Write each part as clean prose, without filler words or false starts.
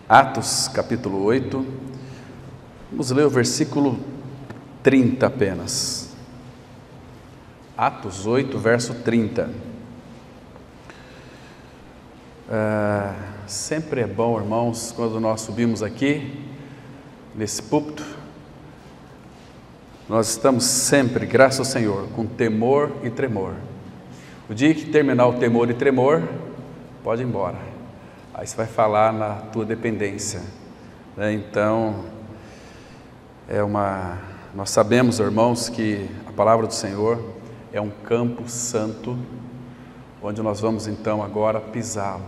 Atos capítulo 8, vamos ler o versículo 30 apenas. Atos 8, verso 30. Sempre é bom, irmãos, quando nós subimos aqui, nesse púlpito, nós estamos sempre, graças ao Senhor, com temor e tremor. O dia que terminar o temor e tremor, pode ir embora. Aí você vai falar na tua dependência, né? Então, nós sabemos, irmãos, que a palavra do Senhor é um campo santo, onde nós vamos então agora pisá-lo,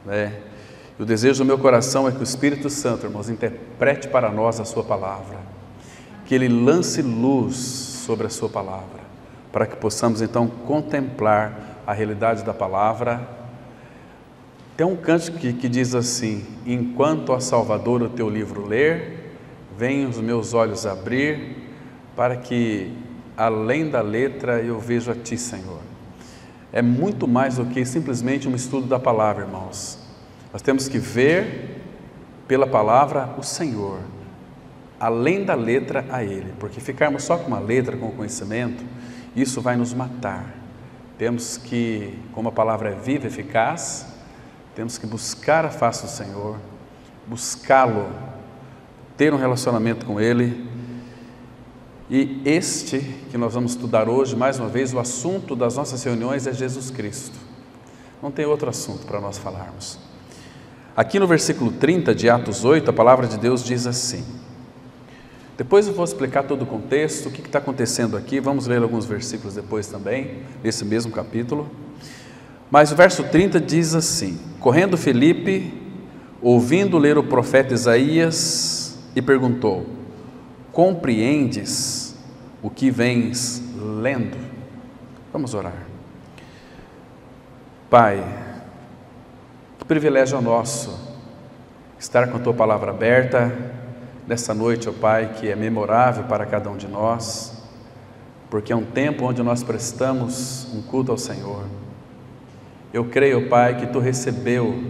né? E o desejo do meu coração é que o Espírito Santo, irmãos, interprete para nós a sua palavra, que Ele lance luz sobre a sua palavra, para que possamos então contemplar a realidade da palavra. Tem um cântico que diz assim: enquanto a Salvador o teu livro ler, venham os meus olhos abrir, para que além da letra eu veja a ti, Senhor. É muito mais do que simplesmente um estudo da palavra, irmãos. Nós temos que ver pela palavra o Senhor, além da letra a Ele, porque ficarmos só com uma letra, com o conhecimento, isso vai nos matar. Temos que, como a palavra é viva e eficaz, temos que buscar a face do Senhor, buscá-lo, ter um relacionamento com Ele. E este que nós vamos estudar hoje, mais uma vez, o assunto das nossas reuniões é Jesus Cristo. Não tem outro assunto para nós falarmos. Aqui no versículo 30 de Atos 8, a palavra de Deus diz assim. Depois eu vou explicar todo o contexto, o que está acontecendo aqui. Vamos ler alguns versículos depois também, nesse mesmo capítulo. Mas o verso 30 diz assim: correndo Filipe, ouvindo ler o profeta Isaías, e perguntou: compreendes o que vens lendo? Vamos orar. Pai, que privilégio nosso estar com a Tua palavra aberta nessa noite, ó Pai, que é memorável para cada um de nós, porque é um tempo onde nós prestamos um culto ao Senhor. Eu creio, Pai, que Tu recebeu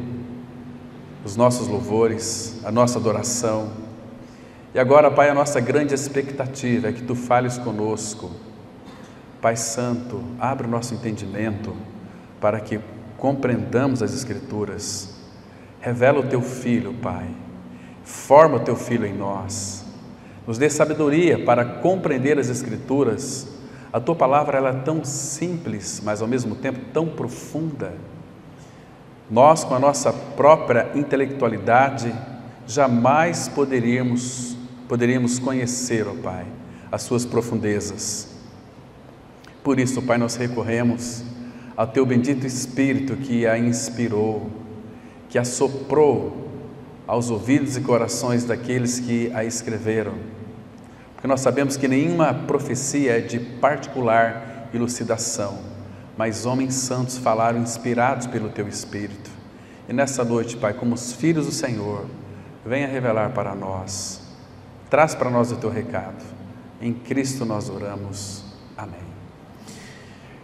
os nossos louvores, a nossa adoração. E agora, Pai, a nossa grande expectativa é que Tu fales conosco. Pai Santo, abre o nosso entendimento para que compreendamos as Escrituras. Revela o Teu Filho, Pai. Forma o Teu Filho em nós. Nos dê sabedoria para compreender as Escrituras. A Tua palavra ela é tão simples, mas ao mesmo tempo tão profunda. Nós, com a nossa própria intelectualidade, jamais poderíamos conhecer, ó Pai, as Suas profundezas. Por isso, Pai, nós recorremos ao Teu bendito Espírito que a inspirou, que a soprou aos ouvidos e corações daqueles que a escreveram. Porque nós sabemos que nenhuma profecia é de particular elucidação, mas homens santos falaram inspirados pelo Teu Espírito. E nessa noite, Pai, como os filhos do Senhor, venha revelar para nós, traz para nós o Teu recado. Em Cristo nós oramos. Amém.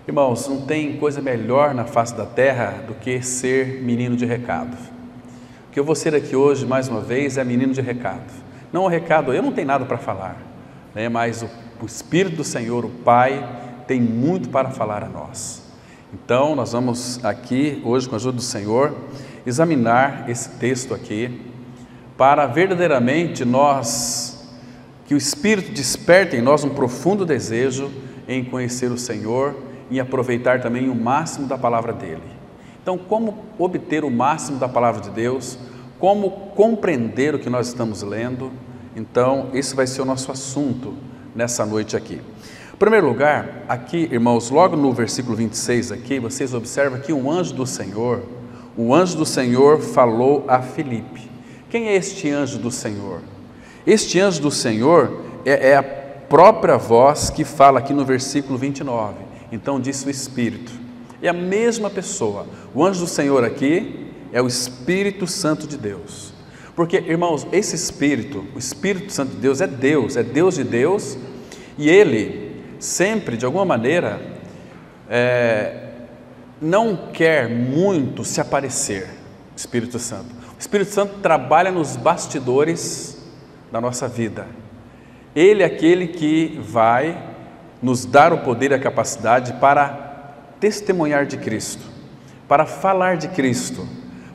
Irmãos, não tem coisa melhor na face da terra do que ser menino de recado. O que eu vou ser aqui hoje, mais uma vez, é menino de recado. Não o recado, eu não tenho nada para falar, né? Mas o Espírito do Senhor, o Pai, tem muito para falar a nós. Então, nós vamos aqui, hoje, com a ajuda do Senhor, examinar esse texto aqui, para verdadeiramente que o Espírito desperte em nós um profundo desejo em conhecer o Senhor, em aproveitar também o máximo da palavra dEle. Então, como obter o máximo da palavra de Deus? Como compreender o que nós estamos lendo? Então, esse vai ser o nosso assunto nessa noite aqui. Em primeiro lugar, aqui, irmãos, logo no versículo 26 aqui, vocês observam que o anjo do Senhor falou a Filipe. Quem é este anjo do Senhor? Este anjo do Senhor é a própria voz que fala aqui no versículo 29. Então, disse o Espírito. É a mesma pessoa. O anjo do Senhor aqui é o Espírito Santo de Deus. Porque, irmãos, esse Espírito, o Espírito Santo de Deus é Deus de Deus, e Ele sempre, de alguma maneira, não quer muito se aparecer, Espírito Santo. O Espírito Santo trabalha nos bastidores da nossa vida. Ele é aquele que vai nos dar o poder e a capacidade para testemunhar de Cristo, para falar de Cristo,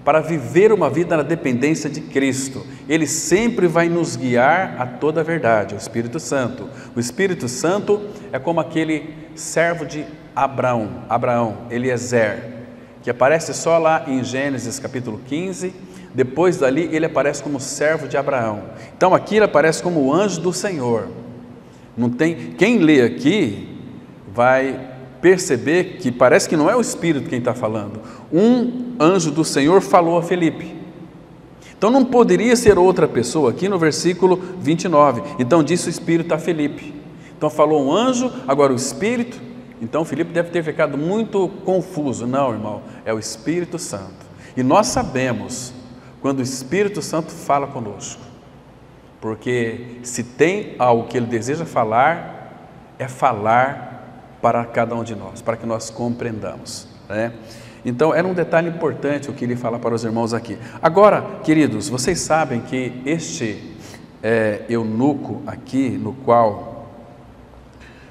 para viver uma vida na dependência de Cristo. Ele sempre vai nos guiar a toda a verdade, o Espírito Santo. O Espírito Santo é como aquele servo de Abraão, Eliezer, que aparece só lá em Gênesis capítulo 15, depois dali ele aparece como servo de Abraão. Então aqui ele aparece como o anjo do Senhor. Não tem, quem lê aqui vai perceber que parece que não é o Espírito quem está falando. Um anjo do Senhor falou a Felipe. Então não poderia ser outra pessoa, aqui no versículo 29. Então disse o Espírito a Felipe. Então falou um anjo, agora o Espírito. Então Felipe deve ter ficado muito confuso. Não, irmão, é o Espírito Santo. E nós sabemos quando o Espírito Santo fala conosco, porque se tem algo que ele deseja falar, é falar para cada um de nós, para que nós compreendamos, né? Então era um detalhe importante o que ele fala para os irmãos aqui. Agora, queridos, vocês sabem que este eunuco aqui, no qual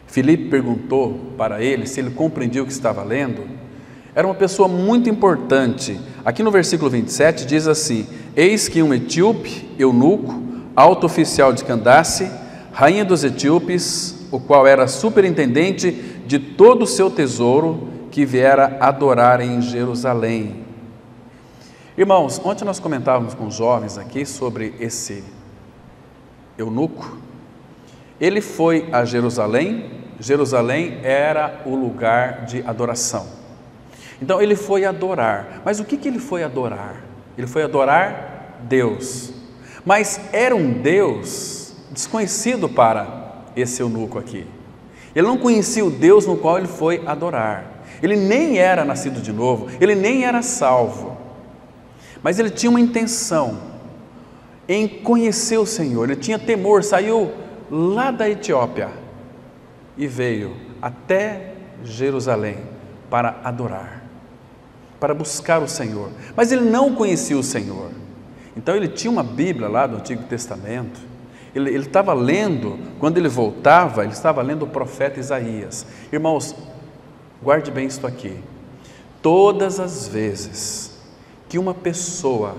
Filipe perguntou para ele se ele compreendia o que estava lendo, era uma pessoa muito importante. Aqui no versículo 27 diz assim: eis que um etíope, eunuco, alto oficial de Candace, rainha dos etíopes, o qual era superintendente de todo o seu tesouro, que viera adorar em Jerusalém. Irmãos, ontem nós comentávamos com os jovens aqui sobre esse eunuco. Ele foi a Jerusalém. Jerusalém era o lugar de adoração. Então ele foi adorar. Mas o que ele foi adorar? Ele foi adorar Deus. Mas era um Deus desconhecido para esse eunuco aqui. Ele não conhecia o Deus no qual ele foi adorar. Ele nem era nascido de novo, ele nem era salvo. Mas ele tinha uma intenção em conhecer o Senhor. Ele tinha temor, saiu lá da Etiópia e veio até Jerusalém para adorar, para buscar o Senhor. Mas ele não conhecia o Senhor. Então ele tinha uma Bíblia lá do Antigo Testamento. Ele estava lendo, quando ele voltava, ele estava lendo o profeta Isaías. Irmãos, guarde bem isso aqui. Todas as vezes que uma pessoa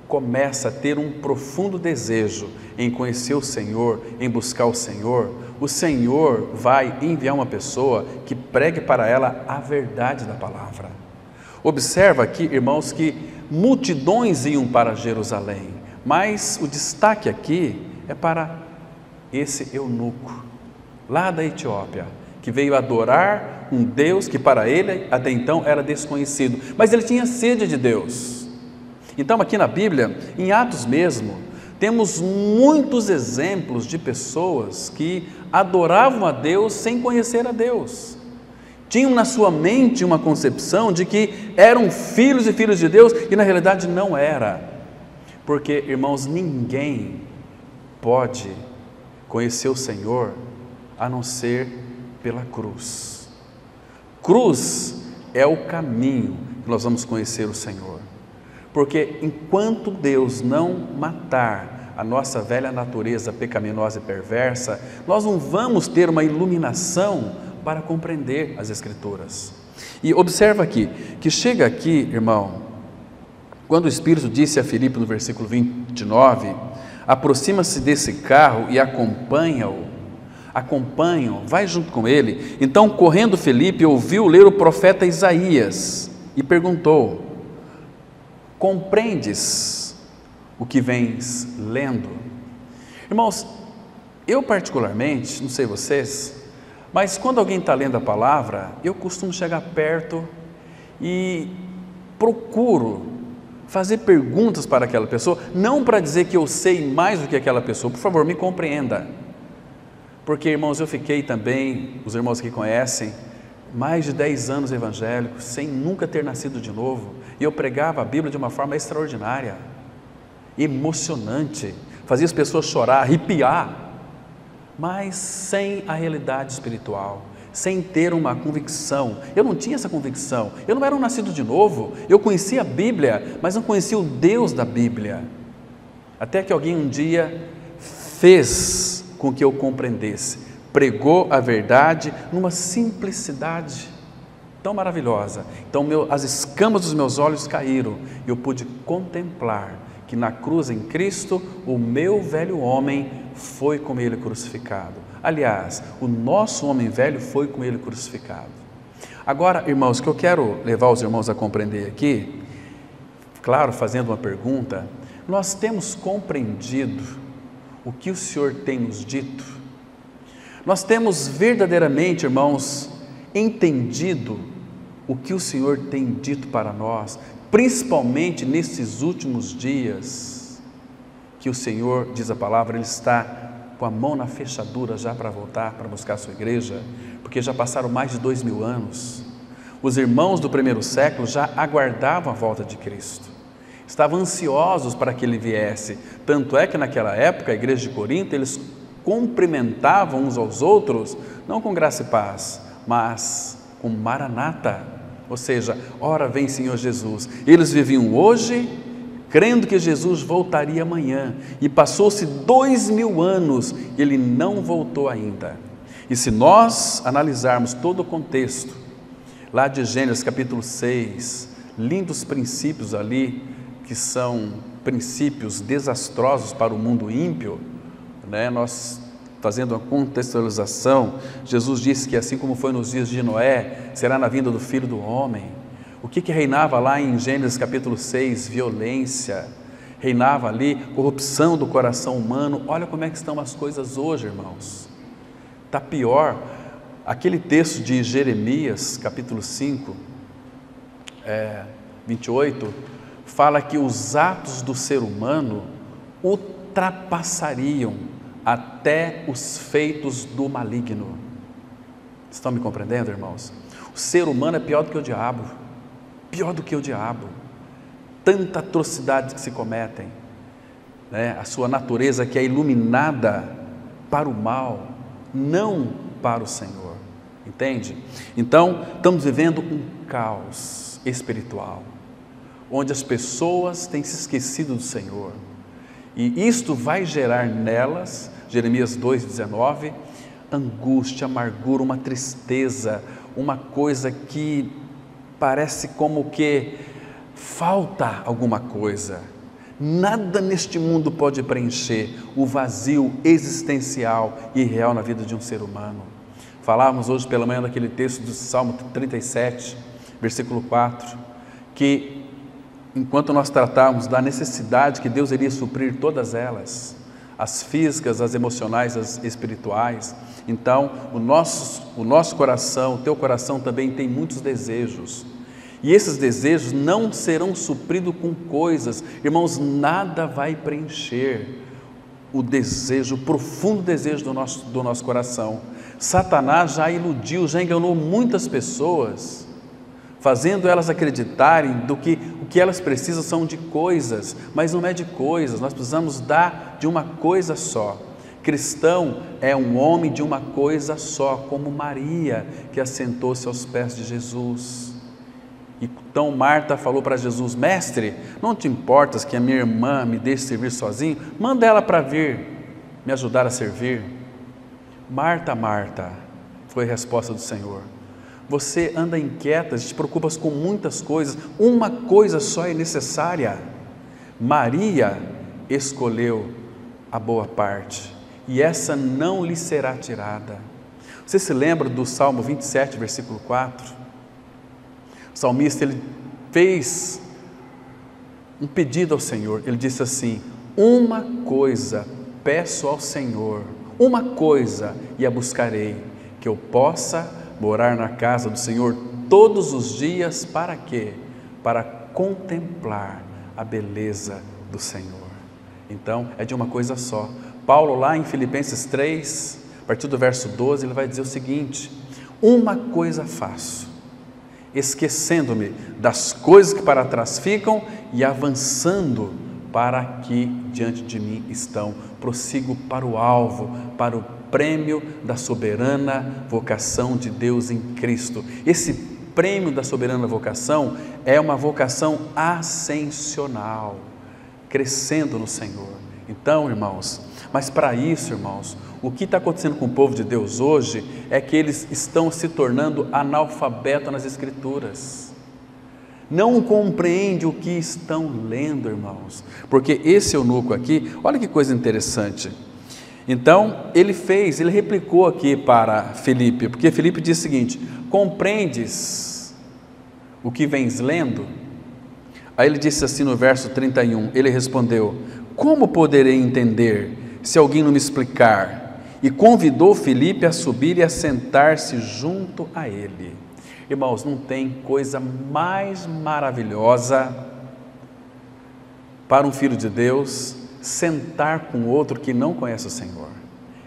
começa a ter um profundo desejo em conhecer o Senhor, em buscar o Senhor vai enviar uma pessoa que pregue para ela a verdade da palavra. Observa aqui, irmãos, que multidões iam para Jerusalém, mas o destaque aqui é para esse eunuco, lá da Etiópia, que veio adorar um Deus que para ele até então era desconhecido, mas ele tinha sede de Deus. Então aqui na Bíblia, em Atos mesmo, temos muitos exemplos de pessoas que adoravam a Deus sem conhecer a Deus. Tinham na sua mente uma concepção de que eram filhos e filhos de Deus, e na realidade não era. Porque, irmãos, ninguém pode conhecer o Senhor a não ser pela cruz. Cruz é o caminho que nós vamos conhecer o Senhor. Porque enquanto Deus não matar a nossa velha natureza pecaminosa e perversa, nós não vamos ter uma iluminação para compreender as Escrituras. E observa aqui, que chega aqui, irmão, quando o Espírito disse a Filipe no versículo 29, aproxima-se desse carro e acompanha-o, vai junto com ele. Então, correndo Filipe, ouviu ler o profeta Isaías e perguntou: compreendes o que vens lendo? Irmãos, eu particularmente, não sei vocês, mas quando alguém está lendo a palavra, eu costumo chegar perto e procuro fazer perguntas para aquela pessoa, não para dizer que eu sei mais do que aquela pessoa, por favor, me compreenda. Porque, irmãos, eu fiquei também, os irmãos que conhecem, mais de 10 anos evangélicos, sem nunca ter nascido de novo, e eu pregava a Bíblia de uma forma extraordinária, emocionante, fazia as pessoas chorar, arrepiar, mas sem a realidade espiritual, sem ter uma convicção. Eu não tinha essa convicção, eu não era um nascido de novo, eu conhecia a Bíblia, mas não conhecia o Deus da Bíblia. Até que alguém um dia fez com que eu compreendesse, pregou a verdade numa simplicidade tão maravilhosa. Então as escamas dos meus olhos caíram e eu pude contemplar que na cruz em Cristo o meu velho homem foi com ele crucificado. Aliás, o nosso homem velho foi com ele crucificado. Agora, irmãos, o que eu quero levar os irmãos a compreender aqui, claro, fazendo uma pergunta, nós temos compreendido o que o Senhor tem nos dito? Nós temos verdadeiramente, irmãos, entendido o que o Senhor tem dito para nós, principalmente nesses últimos dias, que o Senhor, diz a palavra, Ele está com a mão na fechadura já para voltar, para buscar a sua igreja, porque já passaram mais de 2000 anos. Os irmãos do primeiro século já aguardavam a volta de Cristo, estavam ansiosos para que Ele viesse, tanto é que naquela época a igreja de Corinto, eles cumprimentavam uns aos outros, não com graça e paz, mas com Maranata, ou seja, ora vem Senhor Jesus. Eles viviam hoje crendo que Jesus voltaria amanhã, e passou-se 2000 anos e Ele não voltou ainda. E se nós analisarmos todo o contexto, lá de Gênesis capítulo 6, lindos princípios ali, que são princípios desastrosos para o mundo ímpio, né? Nós fazendo uma contextualização, Jesus disse que assim como foi nos dias de Noé, será na vinda do Filho do Homem. O que reinava lá em Gênesis capítulo 6? Violência, reinava ali corrupção do coração humano. Olha como é que estão as coisas hoje, irmãos, está pior. Aquele texto de Jeremias capítulo 5, 28, fala que os atos do ser humano ultrapassariam até os feitos do maligno. Estão me compreendendo, irmãos? O ser humano é pior do que o diabo, pior do que o diabo. Tanta atrocidade que se cometem, né? A sua natureza que é iluminada para o mal, não para o Senhor, entende? Então, estamos vivendo um caos espiritual, onde as pessoas têm se esquecido do Senhor, e isto vai gerar nelas, Jeremias 2,19, angústia, amargura, uma tristeza, uma coisa que parece como que falta alguma coisa. Nada neste mundo pode preencher o vazio existencial e real na vida de um ser humano. Falávamos hoje pela manhã daquele texto do Salmo 37, versículo 4, que enquanto nós tratávamos da necessidade que Deus iria suprir todas elas, as físicas, as emocionais, as espirituais, então o nosso coração, o teu coração também tem muitos desejos, e esses desejos não serão supridos com coisas, irmãos, nada vai preencher o desejo, o profundo desejo do nosso coração. Satanás já iludiu, já enganou muitas pessoas, fazendo elas acreditarem o que elas precisam são de coisas, mas não é de coisas, nós precisamos dar de uma coisa só. Cristão é um homem de uma coisa só, como Maria, que assentou-se aos pés de Jesus. Então Marta falou para Jesus: mestre, não te importas que a minha irmã me deixe servir sozinho? Manda ela para vir me ajudar a servir. Marta, Marta, foi a resposta do Senhor, você anda inquieta, te preocupas com muitas coisas, uma coisa só é necessária. Maria escolheu a boa parte, e essa não lhe será tirada. Você se lembra do Salmo 27, versículo 4? O salmista, ele fez um pedido ao Senhor, ele disse assim: uma coisa peço ao Senhor, uma coisa e a buscarei, que eu possa morar na casa do Senhor todos os dias. Para quê? Para contemplar a beleza do Senhor. Então, é de uma coisa só. Paulo, lá em Filipenses 3, a partir do verso 12, ele vai dizer o seguinte: uma coisa faço, esquecendo-me das coisas que para trás ficam e avançando para que diante de mim estão. Prossigo para o alvo, para o prêmio da soberana vocação de Deus em Cristo. Esse prêmio da soberana vocação é uma vocação ascensional, crescendo no Senhor. Então, irmãos, mas para isso, irmãos, o que está acontecendo com o povo de Deus hoje é que eles estão se tornando analfabetos nas Escrituras. Não compreende o que estão lendo, irmãos, porque esse eunuco aqui, olha que coisa interessante. Então, ele replicou aqui para Filipe, porque Filipe diz o seguinte: compreendes o que vens lendo? Aí ele disse assim no verso 31, ele respondeu: como poderei entender se alguém não me explicar? E convidou Filipe a subir e a sentar-se junto a ele. Irmãos, não tem coisa mais maravilhosa para um filho de Deus sentar com outro que não conhece o Senhor.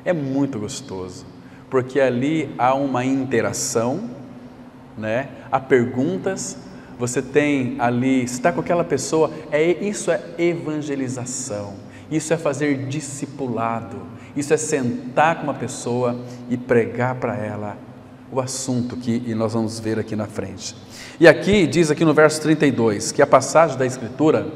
É muito gostoso, porque ali há uma interação, né? Há perguntas, você tem ali, está com aquela pessoa, isso é evangelização, isso é fazer discipulado, isso é sentar com uma pessoa e pregar para ela o assunto que nós vamos ver aqui na frente. E aqui, diz aqui no verso 32, que a passagem da Escritura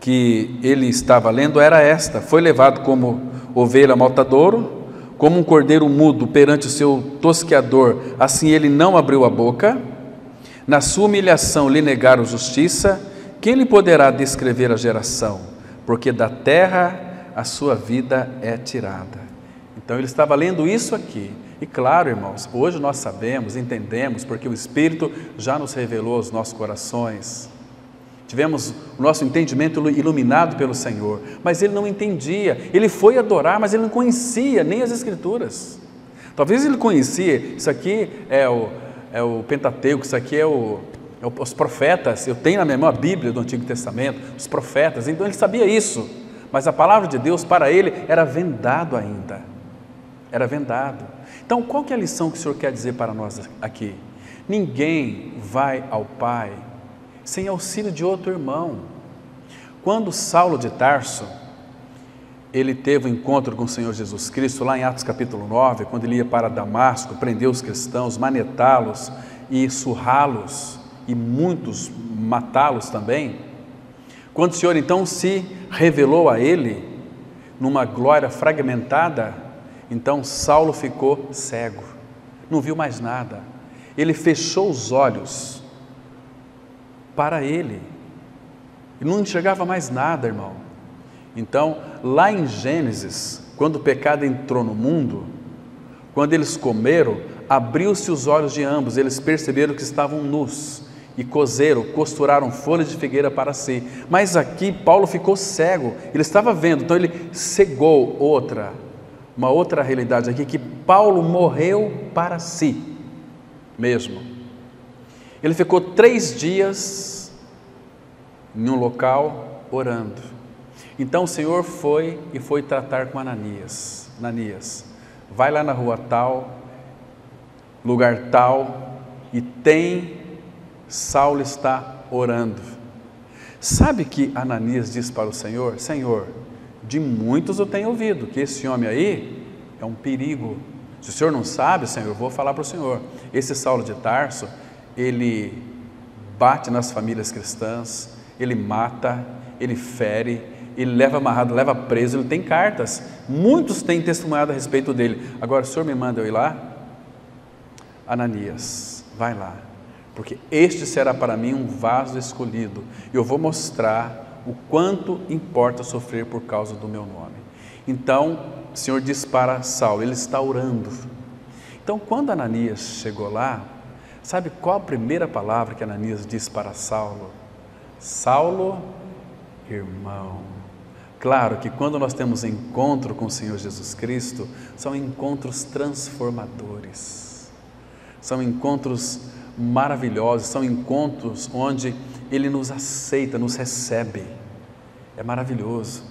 que ele estava lendo era esta: foi levado como ovelha ao matadouro, como um cordeiro mudo perante o seu tosqueador, assim ele não abriu a boca. Na sua humilhação lhe negaram justiça, quem lhe poderá descrever a geração? Porque da terra a sua vida é tirada. Então ele estava lendo isso aqui. E claro, irmãos, hoje nós sabemos, entendemos, porque o Espírito já nos revelou os nossos corações. Tivemos o nosso entendimento iluminado pelo Senhor, mas ele não entendia. Ele foi adorar, mas ele não conhecia nem as Escrituras. Talvez ele conhecia, isso aqui é o Pentateuco, isso aqui os profetas. Eu tenho na minha mão a Bíblia do Antigo Testamento, os profetas, então ele sabia isso. Mas a palavra de Deus para ele era vendado ainda, era vendado. Então qual que é a lição que o Senhor quer dizer para nós aqui? Ninguém vai ao Pai sem auxílio de outro irmão. Quando Saulo de Tarso, ele teve um encontro com o Senhor Jesus Cristo, lá em Atos capítulo 9, quando ele ia para Damasco, prender os cristãos, manetá-los e surrá-los, e muitos matá-los também, quando o Senhor então se revelou a ele, numa glória fragmentada, então Saulo ficou cego, não viu mais nada, ele fechou os olhos para ele, e não enxergava mais nada, irmão. Então, lá em Gênesis, quando o pecado entrou no mundo, quando eles comeram, abriu-se os olhos de ambos, eles perceberam que estavam nus, e costuraram folhas de figueira para si. Mas aqui Paulo ficou cego, ele estava vendo, então ele cegou uma outra realidade aqui, que Paulo morreu para si mesmo. Ele ficou 3 dias em um local orando. Então o Senhor foi tratar com Ananias. Ananias, vai lá na rua tal, lugar tal, e Saulo está orando. Sabe que Ananias disse para o Senhor: Senhor, de muitos eu tenho ouvido que esse homem aí é um perigo. Se o Senhor não sabe, Senhor, eu vou falar para o Senhor. Esse Saulo de Tarso, ele bate nas famílias cristãs, ele mata, ele fere, ele leva amarrado, leva preso, ele tem cartas. Muitos têm testemunhado a respeito dele. Agora o Senhor me manda eu ir lá? Ananias, vai lá, porque este será para mim um vaso escolhido, e eu vou mostrar o quanto importa sofrer por causa do meu nome. Então o Senhor diz para Saulo, ele está orando. Então quando Ananias chegou lá, sabe qual a primeira palavra que Ananias disse para Saulo? Saulo, irmão. Claro que quando nós temos encontro com o Senhor Jesus Cristo, são encontros transformadores, são encontros maravilhosos, são encontros onde Ele nos aceita, nos recebe, é maravilhoso.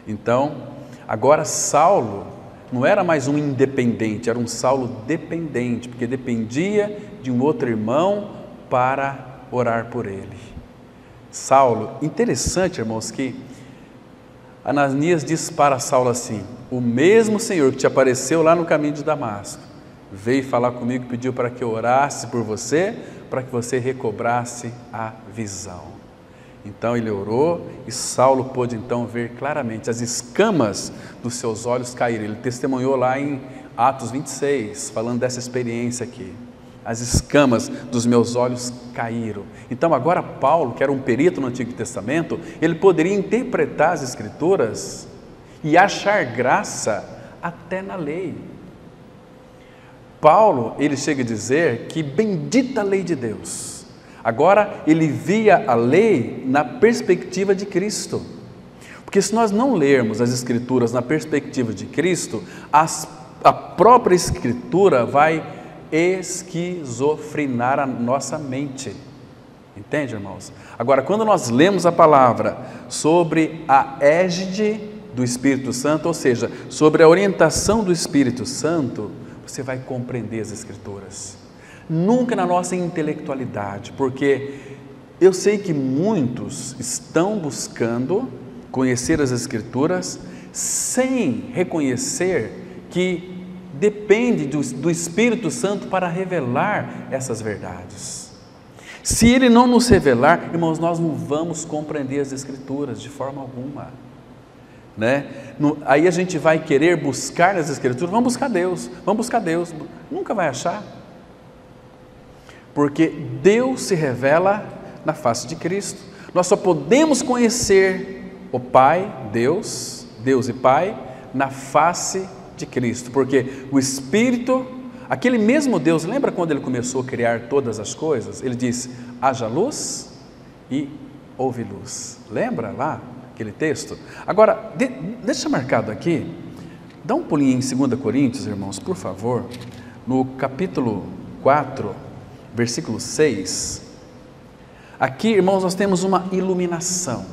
Então, agora Saulo não era mais um independente, era um Saulo dependente, porque dependia de um outro irmão para orar por ele. Saulo, interessante, irmãos, que Ananias diz para Saulo assim: o mesmo Senhor que te apareceu lá no caminho de Damasco, veio falar comigo e pediu para que eu orasse por você, para que você recobrasse a visão. Então ele orou e Saulo pôde então ver claramente as escamas dos seus olhos caírem. Ele testemunhou lá em Atos 26, falando dessa experiência aqui. As escamas dos meus olhos caíram. Então agora Paulo, que era um perito no Antigo Testamento, ele poderia interpretar as Escrituras e achar graça até na lei. Paulo, ele chega a dizer que bendita a lei de Deus. Agora ele via a lei na perspectiva de Cristo. Porque se nós não lermos as Escrituras na perspectiva de Cristo, a própria Escritura vai esquizofrenar a nossa mente. Entende, irmãos? Agora, quando nós lemos a palavra sobre a égide do Espírito Santo, ou seja, sobre a orientação do Espírito Santo, você vai compreender as Escrituras. Nunca na nossa intelectualidade, porque eu sei que muitos estão buscando conhecer as Escrituras sem reconhecer que depende do Espírito Santo para revelar essas verdades. Se Ele não nos revelar, irmãos, nós não vamos compreender as Escrituras de forma alguma, né? Aí a gente vai querer buscar nas Escrituras, vamos buscar Deus, nunca vai achar, porque Deus se revela na face de Cristo. Nós só podemos conhecer o Pai, Deus e Pai, na face de Cristo, porque o Espírito, aquele mesmo Deus, lembra quando Ele começou a criar todas as coisas? Ele disse: haja luz e houve luz. Lembra lá aquele texto? Agora, deixa marcado aqui, dá um pulinho em 2 Coríntios, irmãos, por favor, no capítulo 4, versículo 6. Aqui, irmãos, nós temos uma iluminação.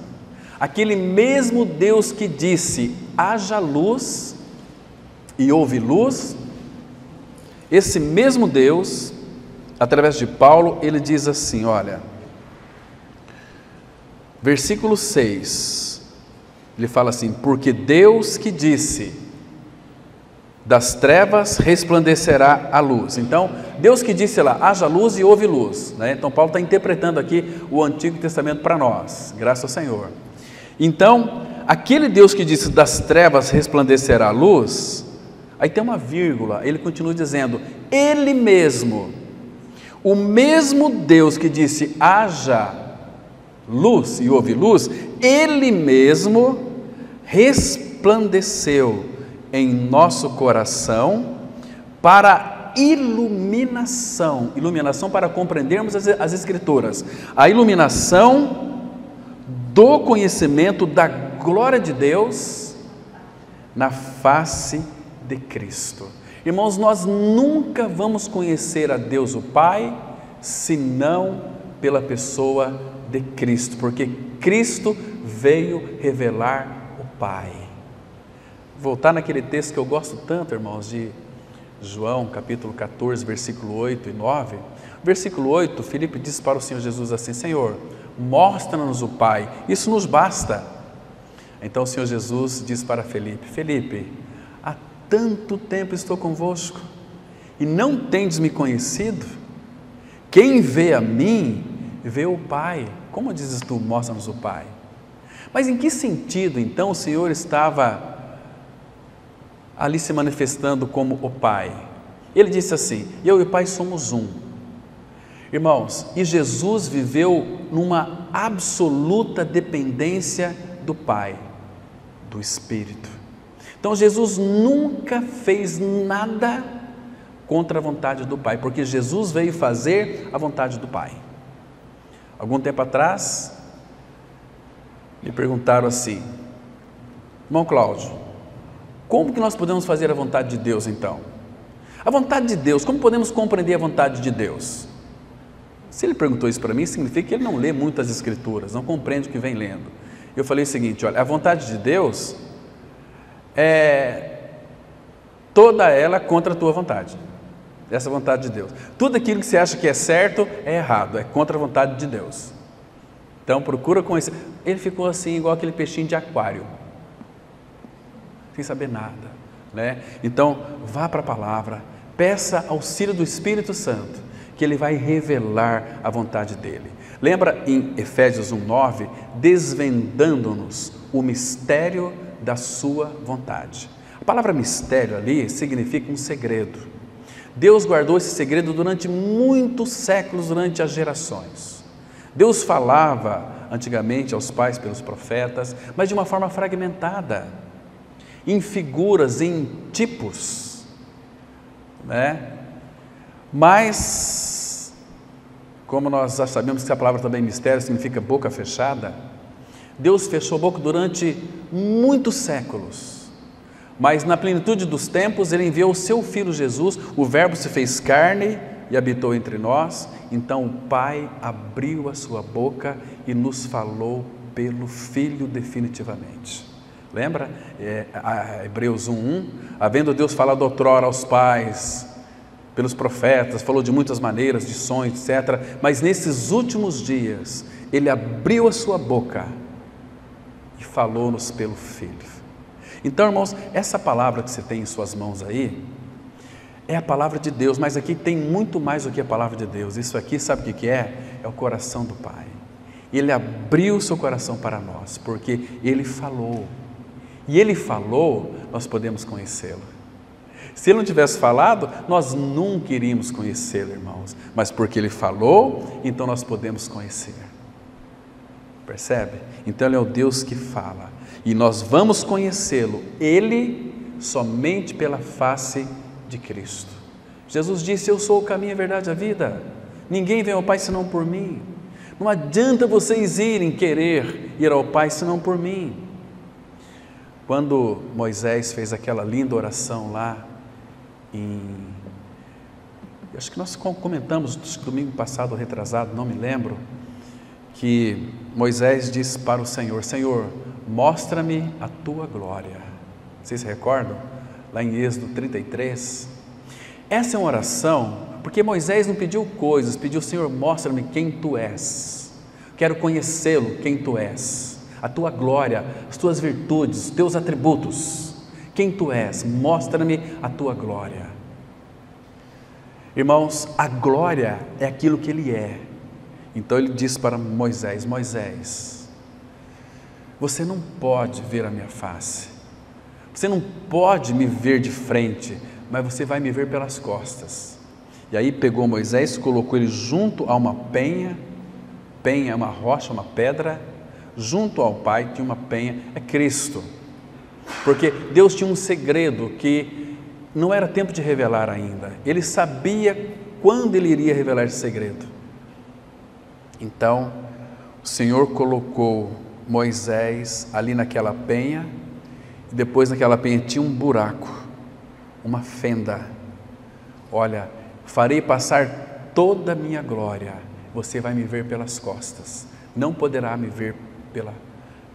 Aquele mesmo Deus que disse: haja luz e houve luz, esse mesmo Deus, através de Paulo, ele diz assim, olha, versículo 6, ele fala assim: porque Deus que disse, das trevas resplandecerá a luz. Então, Deus que disse lá, haja luz e houve luz, né? Então Paulo está interpretando aqui o Antigo Testamento para nós, graças ao Senhor. Então, aquele Deus que disse, das trevas resplandecerá a luz, aí tem uma vírgula, ele continua dizendo, Ele mesmo, o mesmo Deus que disse, haja luz e houve luz, Ele mesmo resplandeceu em nosso coração para iluminação para compreendermos as Escrituras, a iluminação do conhecimento da glória de Deus na face de Cristo. Irmãos, nós nunca vamos conhecer a Deus o Pai, senão pela pessoa de Cristo, porque Cristo veio revelar o Pai. Voltar naquele texto que eu gosto tanto, irmãos, de João, capítulo 14, versículo 8 e 9. Versículo 8, Filipe diz para o Senhor Jesus assim: Senhor, mostra-nos o Pai, isso nos basta. Então o Senhor Jesus diz para Filipe: Filipe, há tanto tempo estou convosco e não tendes me conhecido? Quem vê a mim, vê o Pai. Como dizes tu, mostra-nos o Pai? Mas em que sentido então o Senhor estava ali se manifestando como o Pai? Ele disse assim: eu e o Pai somos um. Irmãos, e Jesus viveu numa absoluta dependência do Pai, do Espírito. Então Jesus nunca fez nada contra a vontade do Pai, porque Jesus veio fazer a vontade do Pai. Algum tempo atrás, me perguntaram assim: irmão Cláudio, como que nós podemos fazer a vontade de Deus então? A vontade de Deus, como podemos compreender a vontade de Deus? Se ele perguntou isso para mim, significa que ele não lê muitas Escrituras, não compreende o que vem lendo. Eu falei o seguinte: olha, a vontade de Deus é toda ela contra a tua vontade. Essa é a vontade de Deus. Tudo aquilo que você acha que é certo é errado, é contra a vontade de Deus. Então procura conhecer. Ele ficou assim, igual aquele peixinho de aquário. sem saber nada, né? Então, vá para a palavra, peça auxílio do Espírito Santo, que Ele vai revelar a vontade dEle. Lembra em Efésios 1:9, desvendando-nos o mistério da sua vontade. A palavra mistério ali significa um segredo. Deus guardou esse segredo durante muitos séculos, durante as gerações. Deus falava antigamente aos pais pelos profetas, mas de uma forma fragmentada, em figuras, em tipos, né? Mas, como nós já sabemos que a palavra também mistério significa boca fechada, Deus fechou a boca durante muitos séculos, mas na plenitude dos tempos Ele enviou o seu Filho Jesus, o Verbo se fez carne e habitou entre nós. Então o Pai abriu a sua boca e nos falou pelo Filho definitivamente. Lembra? Hebreus 1:1, havendo Deus falado outrora aos pais, pelos profetas, falou de muitas maneiras, de sonhos, etc. Mas nesses últimos dias, Ele abriu a sua boca e falou-nos pelo Filho. Então, irmãos, essa palavra que você tem em suas mãos aí, é a palavra de Deus, mas aqui tem muito mais do que a palavra de Deus. Isso aqui, sabe o que é? É o coração do Pai. Ele abriu o seu coração para nós, porque Ele falou. E Ele falou, nós podemos conhecê-lo. Se Ele não tivesse falado, nós nunca iríamos conhecê-lo, irmãos. Mas porque Ele falou, então nós podemos conhecer. Percebe? Então Ele é o Deus que fala. E nós vamos conhecê-lo, Ele, somente pela face de Cristo. Jesus disse: eu sou o caminho, a verdade e a vida. Ninguém vem ao Pai senão por mim. Não adianta vocês querer ir ao Pai senão por mim. Quando Moisés fez aquela linda oração lá, acho que nós comentamos domingo passado, retrasado, não me lembro, que Moisés disse para o Senhor: Senhor, mostra-me a tua glória. Vocês se recordam? Lá em Êxodo 33. Essa é uma oração, porque Moisés não pediu coisas, pediu: Senhor, mostra-me quem tu és. Quero conhecê-lo, quem tu és. A tua glória, as tuas virtudes, os teus atributos. Quem tu és, mostra-me a tua glória. Irmãos, a glória é aquilo que Ele é. Então Ele disse para Moisés: Moisés, você não pode ver a minha face, você não pode me ver de frente, mas você vai me ver pelas costas. E aí pegou Moisés, colocou ele junto a uma penha é uma rocha, uma pedra, junto ao Pai tinha uma penha, é Cristo, porque Deus tinha um segredo que não era tempo de revelar ainda. Ele sabia quando Ele iria revelar esse segredo. Então o Senhor colocou Moisés ali naquela penha, e depois naquela penha tinha um buraco, uma fenda. Olha, farei passar toda a minha glória, você vai me ver pelas costas, não poderá me ver pela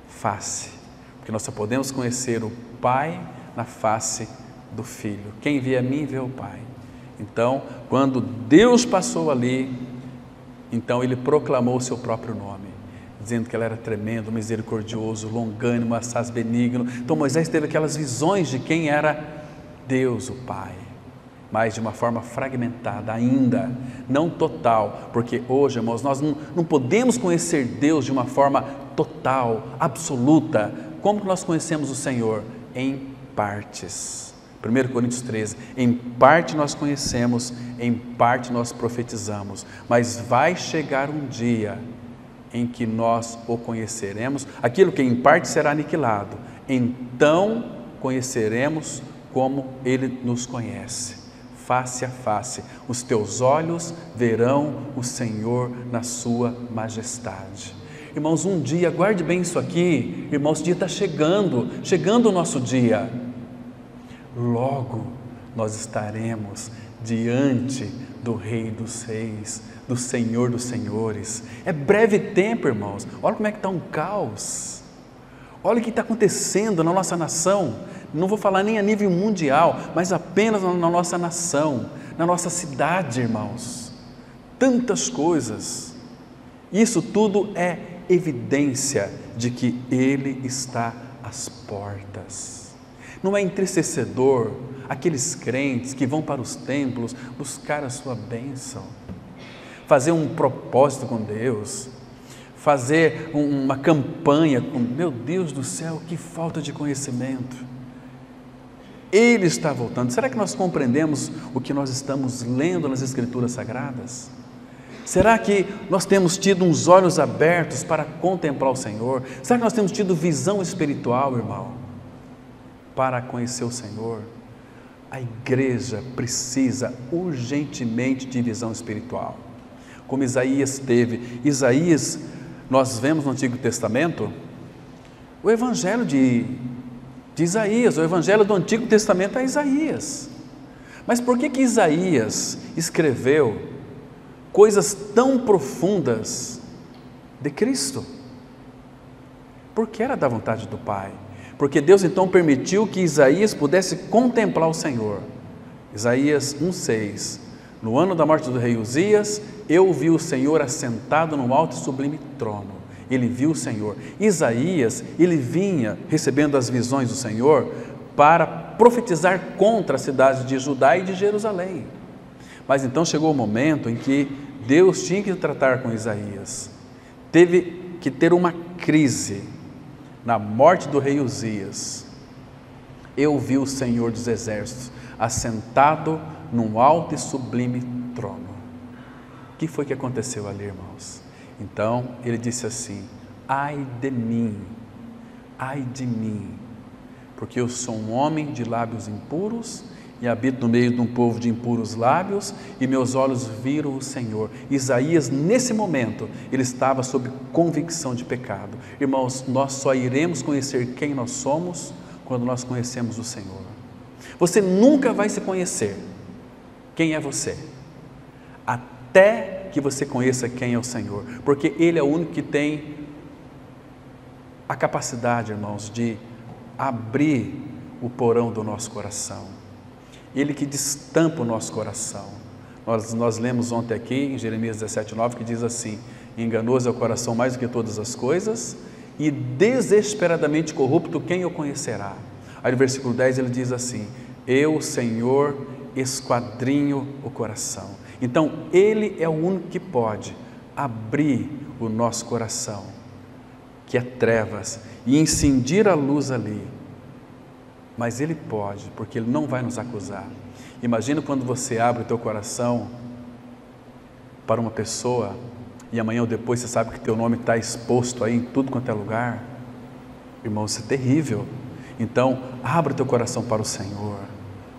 face, porque nós só podemos conhecer o Pai na face do Filho. Quem vê a mim vê o Pai. Então, quando Deus passou ali, então Ele proclamou o seu próprio nome, dizendo que Ele era tremendo, misericordioso, longânimo, assaz benigno. Então Moisés teve aquelas visões de quem era Deus, o Pai, mas de uma forma fragmentada ainda, não total, porque hoje, irmãos, nós não podemos conhecer Deus de uma forma total, absoluta. Como que nós conhecemos o Senhor? Em partes. 1 Coríntios 13, em parte nós conhecemos, em parte nós profetizamos, mas vai chegar um dia em que nós o conheceremos, aquilo que em parte será aniquilado, então conheceremos como Ele nos conhece, face a face. Os teus olhos verão o Senhor na sua majestade. Irmãos, um dia, guarde bem isso aqui, irmãos, o dia está chegando o nosso dia. Logo nós estaremos diante do Rei dos Reis, do Senhor dos Senhores. É breve tempo, irmãos. Olha como é que está um caos. Olha o que está acontecendo na nossa nação. Não vou falar nem a nível mundial, mas apenas na nossa nação, na nossa cidade, irmãos. Tantas coisas. Isso tudo é evidência de que Ele está às portas. Não é entristecedor aqueles crentes que vão para os templos buscar a sua bênção, fazer um propósito com Deus, fazer uma campanha com... Meu Deus do céu, que falta de conhecimento! Ele está voltando. Será que nós compreendemos o que nós estamos lendo nas Escrituras Sagradas? Será que nós temos tido uns olhos abertos para contemplar o Senhor? Será que nós temos tido visão espiritual, irmão, para conhecer o Senhor? A igreja precisa urgentemente de visão espiritual, como Isaías teve. Isaías, nós vemos no Antigo Testamento o Evangelho de Isaías, o Evangelho do Antigo Testamento é Isaías. Mas por que Isaías escreveu coisas tão profundas de Cristo? Porque era da vontade do Pai. Porque Deus então permitiu que Isaías pudesse contemplar o Senhor. Isaías 1,6: no ano da morte do rei Uzias, eu vi o Senhor assentado no alto e sublime trono. Ele viu o Senhor. Isaías, ele vinha recebendo as visões do Senhor para profetizar contra a cidade de Judá e de Jerusalém. Mas então chegou o momento em que Deus tinha que tratar com Isaías. Teve que ter uma crise. Na morte do rei Uzias, eu vi o Senhor dos Exércitos assentado num alto e sublime trono. O que foi que aconteceu ali, irmãos? Então ele disse assim: ai de mim, porque eu sou um homem de lábios impuros e habito no meio de um povo de impuros lábios, e meus olhos viram o Senhor. Isaías, nesse momento, ele estava sob convicção de pecado. Irmãos, nós só iremos conhecer quem nós somos quando nós conhecemos o Senhor. Você nunca vai se conhecer quem é você, até que você conheça quem é o Senhor, porque Ele é o único que tem a capacidade, irmãos, de abrir o porão do nosso coração. Ele que destampa o nosso coração. Nós lemos ontem aqui em Jeremias 17:9 que diz assim: enganoso é o coração mais do que todas as coisas e desesperadamente corrupto quem o conhecerá. Aí no versículo 10 ele diz assim: eu, Senhor, esquadrinho o coração. Então Ele é o único que pode abrir o nosso coração, que é trevas, e incendir a luz ali. Mas Ele pode, porque Ele não vai nos acusar. Imagina quando você abre o teu coração para uma pessoa e amanhã ou depois você sabe que teu nome está exposto aí em tudo quanto é lugar. Irmão, isso é terrível. Então, abre o teu coração para o Senhor,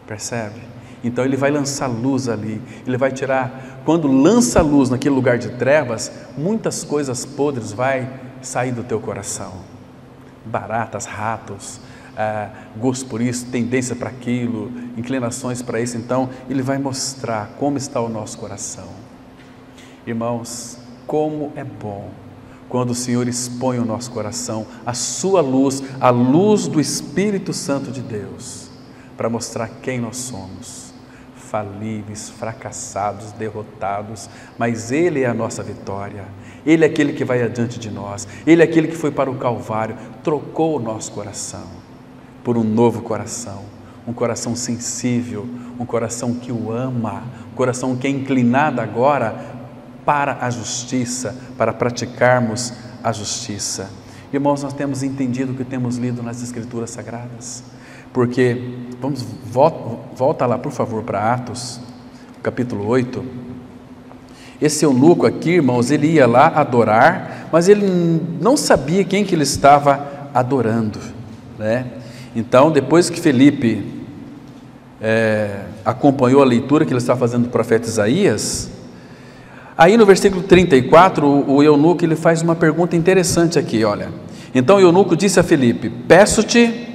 percebe? Então Ele vai lançar luz ali, Ele vai tirar, quando lança luz naquele lugar de trevas, muitas coisas podres vai sair do teu coração. Baratas, ratos, gosto por isso, tendência para aquilo, inclinações para isso. Então Ele vai mostrar como está o nosso coração. Irmãos, como é bom quando o Senhor expõe o nosso coração, a sua luz, a luz do Espírito Santo de Deus, para mostrar quem nós somos, falíveis, fracassados, derrotados, mas Ele é a nossa vitória. Ele é aquele que vai adiante de nós, Ele é aquele que foi para o Calvário, trocou o nosso coração por um novo coração, um coração sensível, um coração que o ama, um coração que é inclinado agora para a justiça, para praticarmos a justiça. Irmãos, nós temos entendido o que temos lido nas Escrituras Sagradas, porque, volta lá por favor para Atos, capítulo 8, esse eunuco aqui, irmãos, ele ia lá adorar, mas ele não sabia quem que ele estava adorando, né? Então, depois que Felipe acompanhou a leitura que ele estava fazendo do profeta Isaías, aí no versículo 34, o eunuco ele faz uma pergunta interessante aqui, olha. Então o eunuco disse a Felipe: peço-te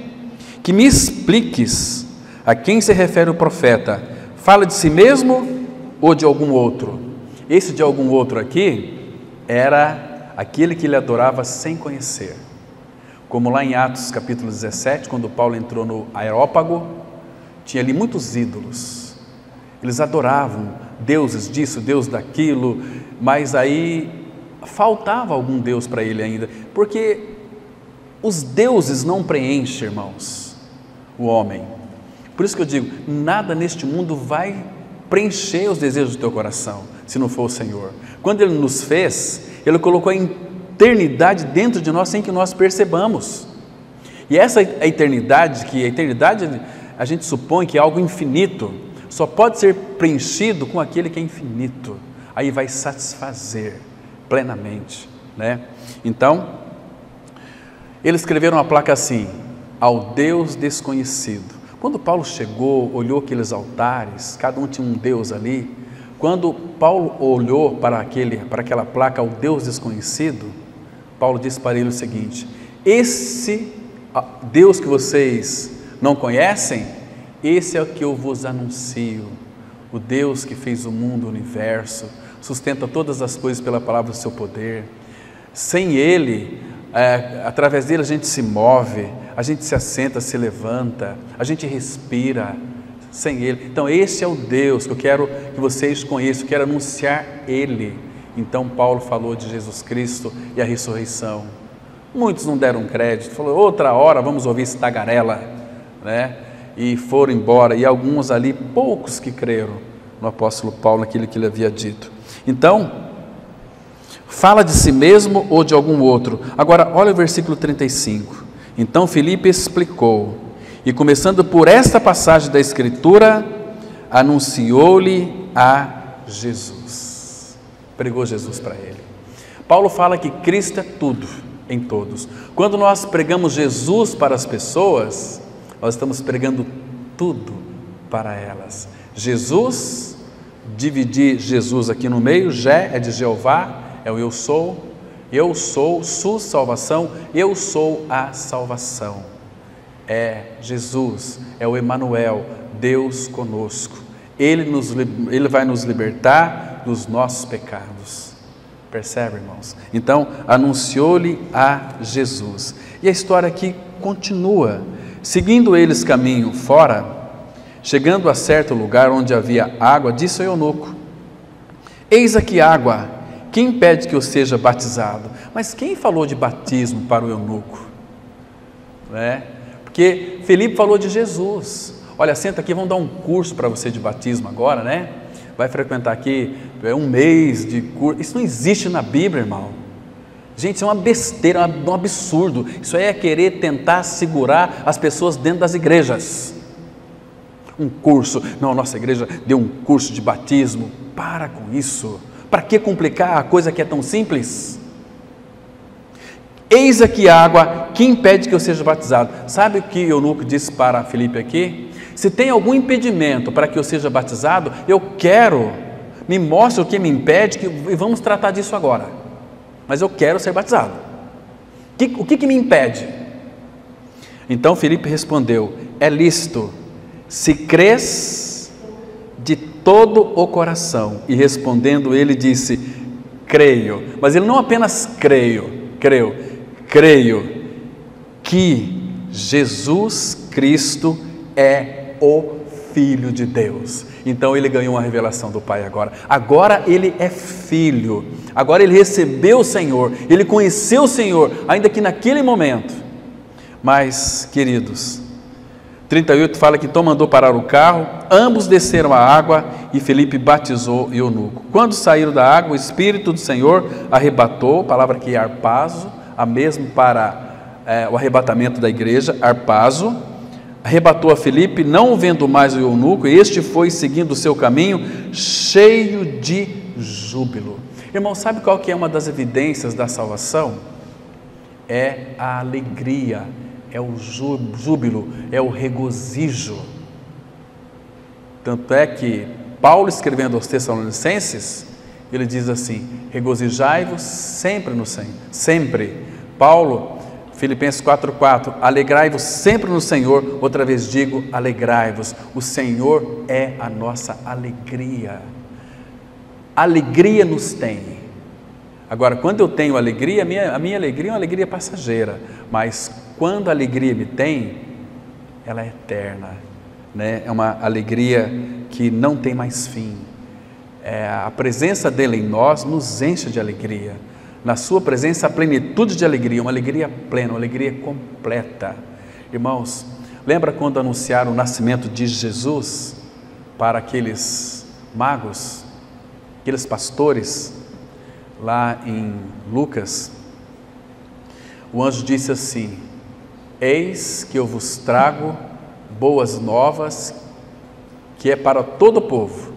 que me expliques a quem se refere o profeta, fala de si mesmo ou de algum outro? Esse de algum outro aqui era aquele que ele adorava sem conhecer. Como lá em Atos capítulo 17, quando Paulo entrou no Areópago, tinha ali muitos ídolos. Eles adoravam deuses disso, deus daquilo, mas aí faltava algum Deus para ele ainda, porque os deuses não preenchem, irmãos. o homem. Por isso que eu digo, nada neste mundo vai preencher os desejos do teu coração, se não for o Senhor. Quando Ele nos fez, Ele colocou a eternidade dentro de nós sem que nós percebamos. E essa eternidade, a gente supõe que é algo infinito, só pode ser preenchido com aquele que é infinito. Aí vai satisfazer plenamente, né? Então, eles escreveram uma placa assim: ao Deus desconhecido. Quando Paulo chegou, olhou aqueles altares, cada um tinha um Deus ali. Quando Paulo olhou para aquela placa, ao Deus desconhecido, Paulo disse para ele o seguinte: esse Deus que vocês não conhecem, esse é o que eu vos anuncio, o Deus que fez o mundo, o universo, sustenta todas as coisas pela palavra do seu poder. Sem Ele, através dele a gente se move, a gente se assenta, se levanta, a gente respira. Sem Ele, então esse é o Deus que eu quero que vocês conheçam, eu quero anunciar Ele. Então Paulo falou de Jesus Cristo e a ressurreição. Muitos não deram crédito, falou, outra hora vamos ouvir esse tagarela, né? E foram embora, e alguns ali, poucos que creram no apóstolo Paulo, naquilo que ele havia dito. Então, fala de si mesmo ou de algum outro. Agora, olha o versículo 35. Então Filipe explicou, e começando por esta passagem da Escritura, anunciou-lhe a Jesus. Pregou Jesus para ele. Paulo fala que Cristo é tudo em todos. Quando nós pregamos Jesus para as pessoas, nós estamos pregando tudo para elas. Jesus, dividir Jesus aqui no meio, Jé é de Jeová, é o eu sou, su salvação, eu sou a salvação. É Jesus, é o Emanuel, Deus conosco. Ele vai nos libertar dos nossos pecados. Percebe, irmãos? Então, anunciou-lhe a Jesus. E a história aqui continua. Seguindo eles caminho fora, chegando a certo lugar onde havia água, disse ao eunuco: eis aqui água, quem impede que eu seja batizado? Mas quem falou de batismo para o eunuco? Porque Filipe falou de Jesus. Olha, senta aqui, vamos dar um curso para você de batismo agora, né? Vai frequentar aqui um mês de curso. Isso não existe na Bíblia, irmão. Gente, isso é uma besteira, um absurdo. Isso aí é querer tentar segurar as pessoas dentro das igrejas. Um curso, não, a nossa igreja deu um curso de batismo. Para com isso. Para que complicar a coisa que é tão simples? Eis aqui água, que impede que eu seja batizado. Sabe o que o eunuco disse para Filipe aqui? Se tem algum impedimento para que eu seja batizado, eu quero, me mostre o que me impede, e vamos tratar disso agora. Mas eu quero ser batizado. O que me impede? Então Filipe respondeu: é lícito, se crês de todo o coração. E respondendo ele disse: creio. Mas ele não apenas creio que Jesus Cristo é o Filho de Deus. Então ele ganhou uma revelação do Pai agora. Agora ele é filho. Agora ele recebeu o Senhor. Ele conheceu o Senhor, ainda que naquele momento. Mas, queridos, 38 fala que então mandou parar o carro, ambos desceram a água e Filipe batizou o eunuco. Quando saíram da água, o Espírito do Senhor arrebatou, palavra que é arpazo, a mesma para o arrebatamento da igreja, arpazo, arrebatou a Filipe, não vendo mais o eunuco, e este foi seguindo o seu caminho, cheio de júbilo. Irmão, sabe qual que é uma das evidências da salvação? É a alegria, é o júbilo, é o regozijo. Tanto é que Paulo, escrevendo aos Tessalonicenses, ele diz assim: regozijai-vos sempre no Senhor. Sempre. Paulo, Filipenses 4,4, alegrai-vos sempre no Senhor. Outra vez digo, alegrai-vos. O Senhor é a nossa alegria. Alegria nos tem. Agora, quando eu tenho alegria, a minha alegria é uma alegria passageira. Mas quando a alegria me tem, ela é eterna, né? É uma alegria que não tem mais fim. A presença dele em nós nos enche de alegria. Na sua presença, a plenitude de alegria, uma alegria plena, uma alegria completa. Irmãos, Lembra quando anunciaram o nascimento de Jesus para aqueles magos, aqueles pastores, lá em Lucas? O anjo disse assim: eis que eu vos trago boas novas, que é para todo o povo.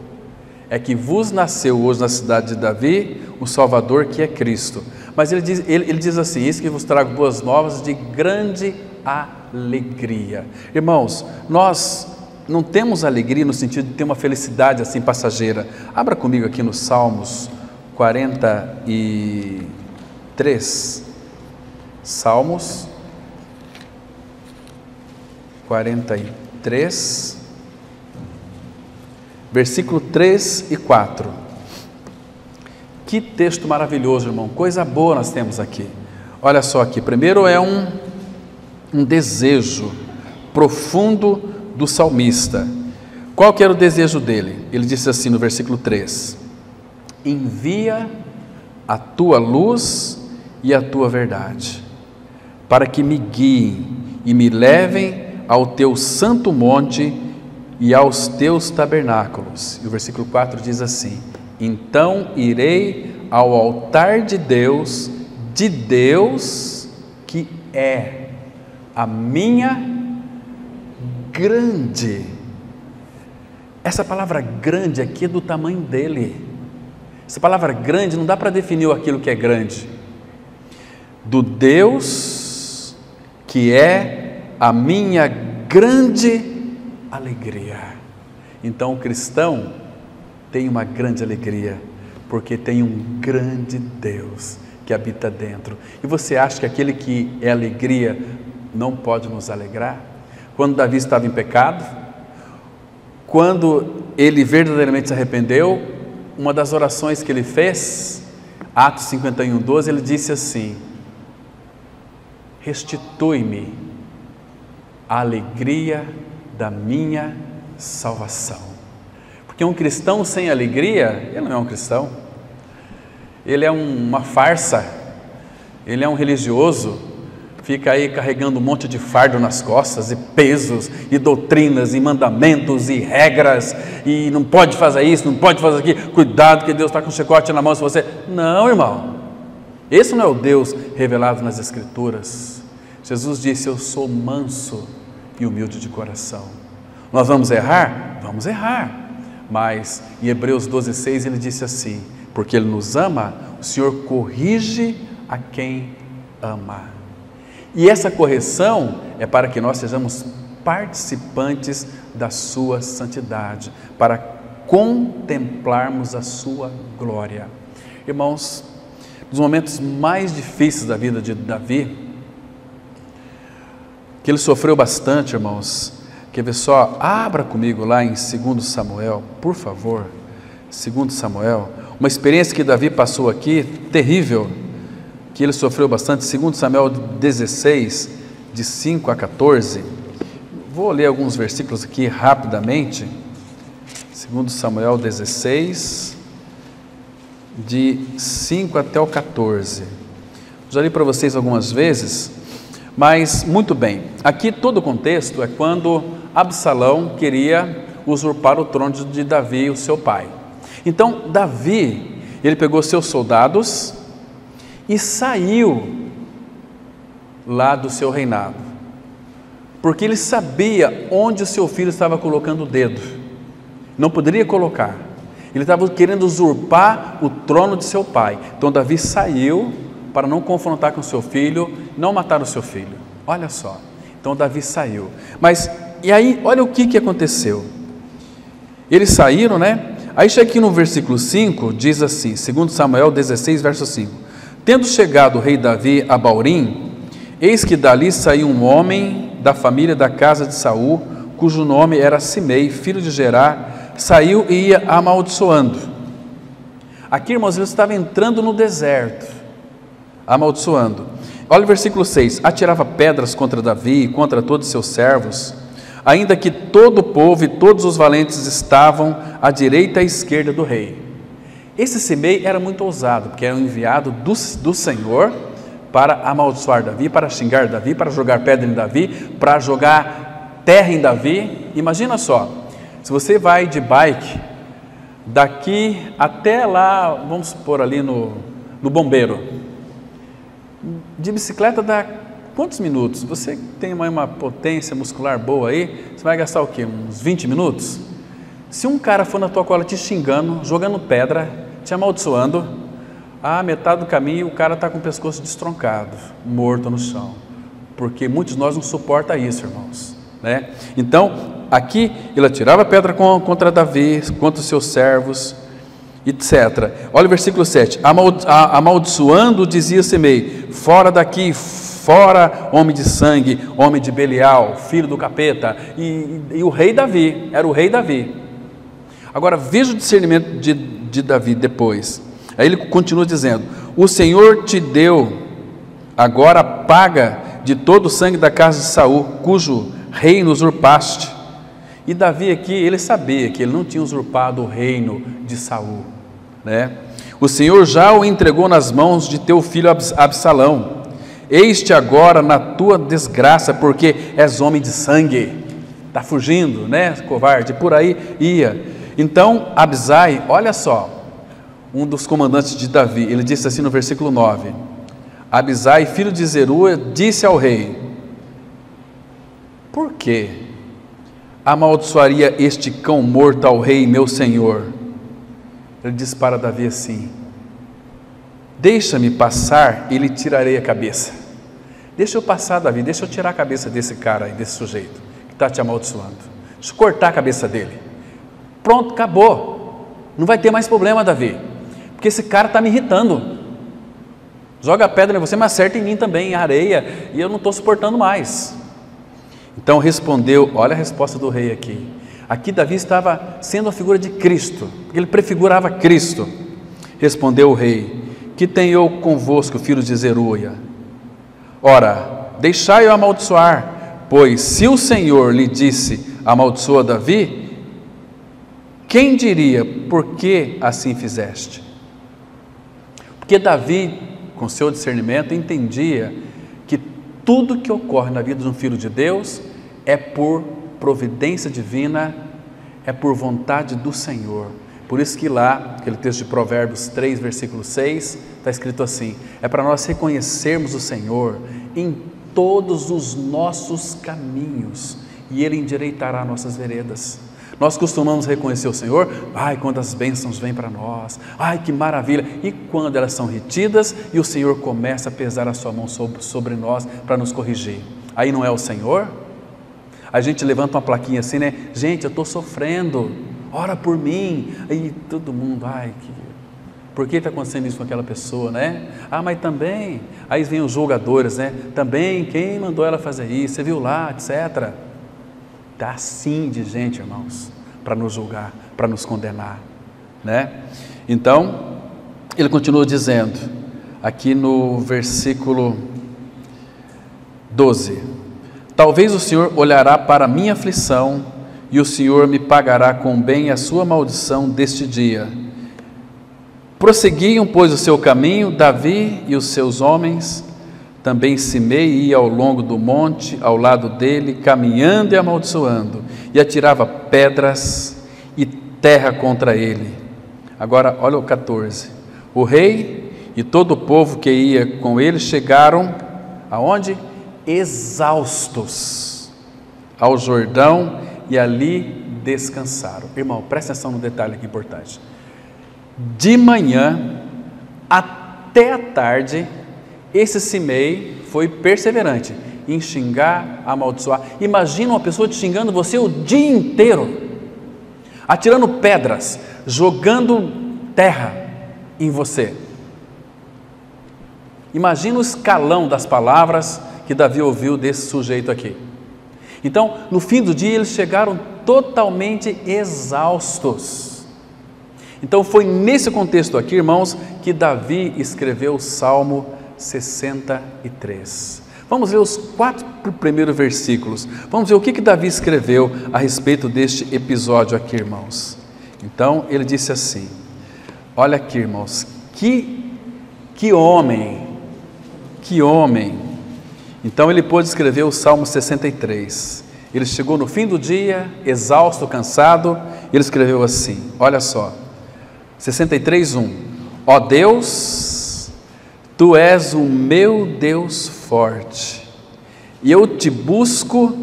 É que vos nasceu hoje na cidade de Davi o Salvador, que é Cristo. Mas ele diz assim: eis que vos trago boas novas de grande alegria. Irmãos, nós não temos alegria no sentido de ter uma felicidade assim passageira. Abra comigo aqui no Salmos 43. Salmos 43, versículo 3 e 4. Que texto maravilhoso, irmão, coisa boa nós temos aqui. Olha só aqui, primeiro é um desejo profundo do salmista. Qual que era o desejo dele? Ele disse assim no versículo 3: envia a tua luz e a tua verdade, para que me guiem e me levem ao teu santo monte e aos teus tabernáculos. E o versículo 4 diz assim: então irei ao altar de Deus que é a minha grande. Essa palavra grande aqui é do tamanho dele. Essa palavra grande não dá para definir aquilo que é grande. Do Deus que é a minha grande alegria. Então o cristão tem uma grande alegria, porque tem um grande Deus que habita dentro. E você acha que aquele que é alegria não pode nos alegrar? Quando Davi estava em pecado, quando ele verdadeiramente se arrependeu, uma das orações que ele fez, Atos 51:12, ele disse assim: restitui-me a alegria da minha salvação. Porque um cristão sem alegria, ele não é um cristão, ele é uma farsa, ele é um religioso, fica aí carregando um monte de fardo nas costas, e pesos, e doutrinas, e mandamentos, e regras, e não pode fazer isso, não pode fazer aquilo, cuidado que Deus está com um chicote na mão se você... Não, irmão, esse não é o Deus revelado nas Escrituras. Jesus disse: eu sou manso e humilde de coração. Nós vamos errar? Vamos errar. Mas em Hebreus 12:6 ele disse assim: porque Ele nos ama, o Senhor corrige a quem ama. E essa correção é para que nós sejamos participantes da sua santidade, para contemplarmos a sua glória. Irmãos, nos momentos mais difíceis da vida de Davi, que ele sofreu bastante, irmãos, quer ver só? Abra comigo lá em 2 Samuel, por favor. 2 Samuel, uma experiência que Davi passou aqui, terrível, que ele sofreu bastante. 2 Samuel 16, de 5 a 14, vou ler alguns versículos aqui rapidamente. 2 Samuel 16, de 5 até o 14, já li para vocês algumas vezes, mas muito bem, aqui todo o contexto é quando Absalão queria usurpar o trono de Davi, o seu pai. Então Davi, ele pegou seus soldados e saiu lá do seu reinado, porque ele sabia onde o seu filho estava colocando o dedo, não poderia colocar, ele estava querendo usurpar o trono de seu pai. Então Davi saiu para não confrontar com seu filho, não matar o seu filho. Olha só, então Davi saiu, mas e aí olha o que aconteceu. Eles saíram, né? Aí chega aqui no versículo 5, diz assim, 2 Samuel 16, verso 5: tendo chegado o rei Davi a Baurim, eis que dali saiu um homem da família da casa de Saul, cujo nome era Simei, filho de Gerá, saiu e ia amaldiçoando. Aqui, irmãos, ele estava entrando no deserto, amaldiçoando. Olha o versículo 6: atirava pedras contra Davi e contra todos os seus servos, ainda que todo o povo e todos os valentes estavam à direita e à esquerda do rei. Esse Simei era muito ousado, porque era um enviado do Senhor para amaldiçoar Davi, para xingar Davi, para jogar pedra em Davi, para jogar terra em Davi. Imagina só, se você vai de bike daqui até lá, vamos supor ali no Bombeiro, de bicicleta dá quantos minutos? Você tem uma potência muscular boa aí, você vai gastar o quê? Uns 20 minutos? Se um cara for na tua cola te xingando, jogando pedra, te amaldiçoando, a metade do caminho o cara está com o pescoço destroncado, morto no chão, porque muitos de nós não suportam isso, irmãos, né? Então, aqui ele atirava pedra contra Davi, contra os seus servos, etc. Olha o versículo 7, amaldiçoando dizia Semei, fora daqui, fora homem de sangue, homem de Belial, filho do capeta, e o rei Davi, era o rei Davi. Agora veja o discernimento de Davi depois. Aí ele continua dizendo, o Senhor te deu agora a paga de todo o sangue da casa de Saul, cujo reino usurpaste. E Davi aqui, ele sabia que ele não tinha usurpado o reino de Saul, né? O Senhor já o entregou nas mãos de teu filho Absalão. Eis-te agora na tua desgraça, porque és homem de sangue. Está fugindo, né, covarde? Por aí ia. Então, Abisai, olha só, um dos comandantes de Davi, ele disse assim no versículo 9, Abisai, filho de Zeruia, disse ao rei, por que amaldiçoaria este cão morto ao rei, meu senhor? Ele disse para Davi assim, deixa-me passar e lhe tirarei a cabeça. Deixa eu passar, Davi, deixa eu tirar a cabeça desse cara aí, desse sujeito, que está te amaldiçoando. Deixa eu cortar a cabeça dele. Pronto, acabou. Não vai ter mais problema, Davi, porque esse cara está me irritando. Joga a pedra em você, mas acerta em mim também, em areia, e eu não estou suportando mais. Então respondeu, olha a resposta do rei aqui. Aqui Davi estava sendo a figura de Cristo, porque ele prefigurava Cristo. Respondeu o rei, que tenho eu convosco, filhos de Zeruia? Ora, deixai-o amaldiçoar, pois se o Senhor lhe disse, amaldiçoa Davi, quem diria, por que assim fizeste? Porque Davi, com seu discernimento, entendia que tudo que ocorre na vida de um filho de Deus é por providência divina, é por vontade do Senhor. Por isso que lá, aquele texto de Provérbios 3, versículo 6, está escrito assim, é para nós reconhecermos o Senhor em todos os nossos caminhos, e Ele endireitará nossas veredas. Nós costumamos reconhecer o Senhor, ai, quando as bênçãos vêm para nós, ai, que maravilha, e quando elas são retidas e o Senhor começa a pesar a sua mão sobre nós para nos corrigir, aí não é o Senhor? A gente levanta uma plaquinha assim, né, gente, eu estou sofrendo, ora por mim, aí todo mundo, ai, por que está acontecendo isso com aquela pessoa, né? Ah, mas também, aí vem os julgadores, né, também, quem mandou ela fazer isso, você viu lá, etc. Está assim de gente, irmãos, para nos julgar, para nos condenar, né? Então, ele continua dizendo, aqui no versículo 12, talvez o Senhor olhará para a minha aflição, e o Senhor me pagará com bem a sua maldição deste dia. Prosseguiam, pois, o seu caminho, Davi e os seus homens. Também Simei ia ao longo do monte, ao lado dele, caminhando e amaldiçoando, e atirava pedras e terra contra ele. Agora, olha o 14. O rei e todo o povo que ia com ele chegaram, aonde? Exaustos, ao Jordão, e ali descansaram. Irmão, presta atenção no detalhe aqui importante. De manhã até a tarde, esse Simei foi perseverante em xingar, amaldiçoar. Imagina uma pessoa te xingando você o dia inteiro, atirando pedras, jogando terra em você. Imagina o escalão das palavras que Davi ouviu desse sujeito aqui. Então, no fim do dia, eles chegaram totalmente exaustos. Então, foi nesse contexto aqui, irmãos, que Davi escreveu o Salmo 63. Vamos ler os 4 primeiros versículos. Vamos ver o que Davi escreveu a respeito deste episódio aqui, irmãos. Então, ele disse assim, olha aqui, irmãos, que homem. Então, ele pôde escrever o Salmo 63. Ele chegou no fim do dia, exausto, cansado, e ele escreveu assim, olha só, 63:1, ó Deus, Tu és o meu Deus forte, e eu te busco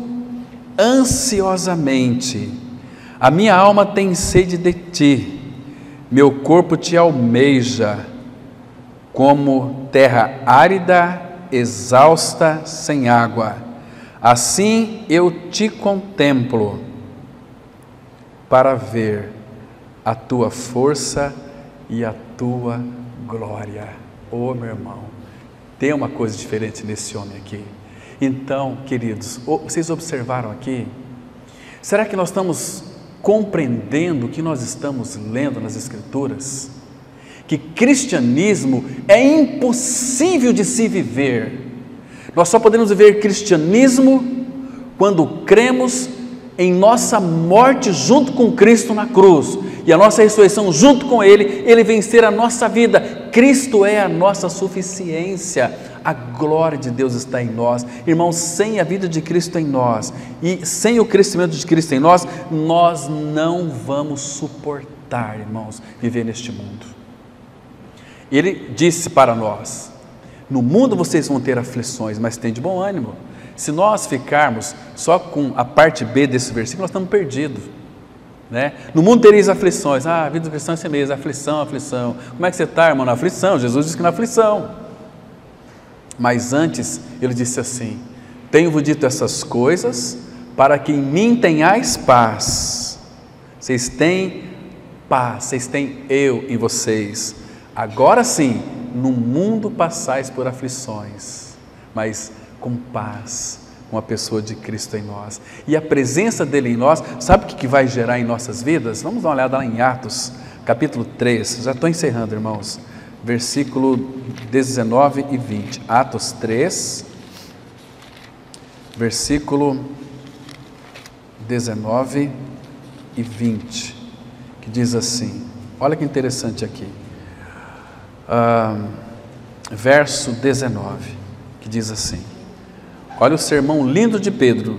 ansiosamente, a minha alma tem sede de Ti, meu corpo Te almeja, como terra árida, exausta, sem água. Assim eu Te contemplo, para ver a Tua força e a Tua glória. Oh, meu irmão, tem uma coisa diferente nesse homem aqui. Então, queridos, vocês observaram aqui? Será que nós estamos compreendendo o que nós estamos lendo nas Escrituras? Que cristianismo é impossível de se viver. Nós só podemos viver cristianismo quando cremos em nossa morte junto com Cristo na cruz e a nossa ressurreição junto com Ele vencer a nossa vida. Cristo é a nossa suficiência, a glória de Deus está em nós. Irmãos, sem a vida de Cristo em nós e sem o crescimento de Cristo em nós, nós não vamos suportar, irmãos, viver neste mundo. Ele disse para nós, no mundo vocês vão ter aflições, mas tem de bom ânimo. Se nós ficarmos só com a parte B desse versículo, nós estamos perdidos, né? No mundo tereis aflições. A vida do cristão é assim mesmo, aflição, aflição. Como é que você está, irmão? Na aflição. Jesus disse que na aflição. Mas antes, ele disse assim, tenho-vos dito essas coisas, para que em mim tenhais paz. Vocês têm paz, vocês têm eu em vocês. Agora sim, no mundo passais por aflições, mas com paz, com a pessoa de Cristo em nós. E a presença dele em nós, sabe o que vai gerar em nossas vidas? Vamos dar uma olhada lá em Atos, capítulo 3, já estou encerrando, irmãos, versículo 19 e 20, Atos 3, versículo 19 e 20, que diz assim, olha que interessante aqui, verso 19, que diz assim, olha o sermão lindo de Pedro,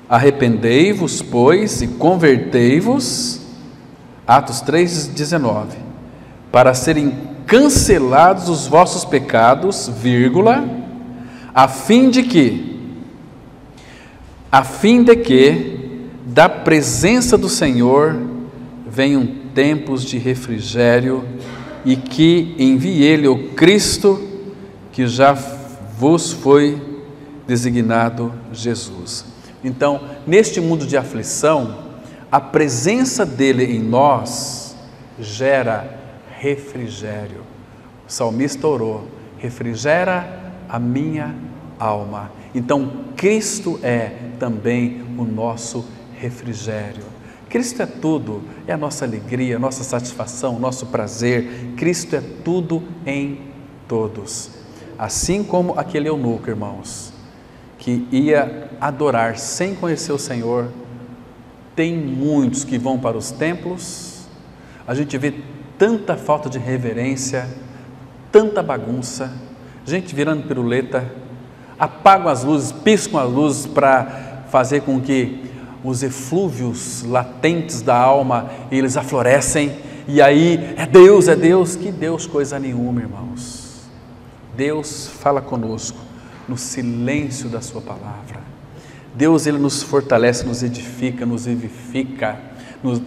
arrependei-vos, pois, e convertei-vos, Atos 3,19, para serem cancelados os vossos pecados, vírgula, a fim de que, da presença do Senhor, venham tempos de refrigério, e que envie Ele o Cristo, que já vos foi designado Jesus. Então, neste mundo de aflição, a presença dele em nós gera refrigério. O salmista orou, refrigera a minha alma. Então, Cristo é também o nosso refrigério. Cristo é tudo, é a nossa alegria, a nossa satisfação, o nosso prazer. Cristo é tudo em todos. Assim como aquele eunuco, irmãos, que ia adorar sem conhecer o Senhor, tem muitos que vão para os templos, a gente vê tanta falta de reverência, tanta bagunça, gente virando piruleta, apagam as luzes, piscam as luzes para fazer com que os eflúvios latentes da alma, eles aflorescem, e aí é Deus, que Deus coisa nenhuma, irmãos. Deus fala conosco no silêncio da sua palavra. Deus, Ele nos fortalece, nos edifica, nos vivifica.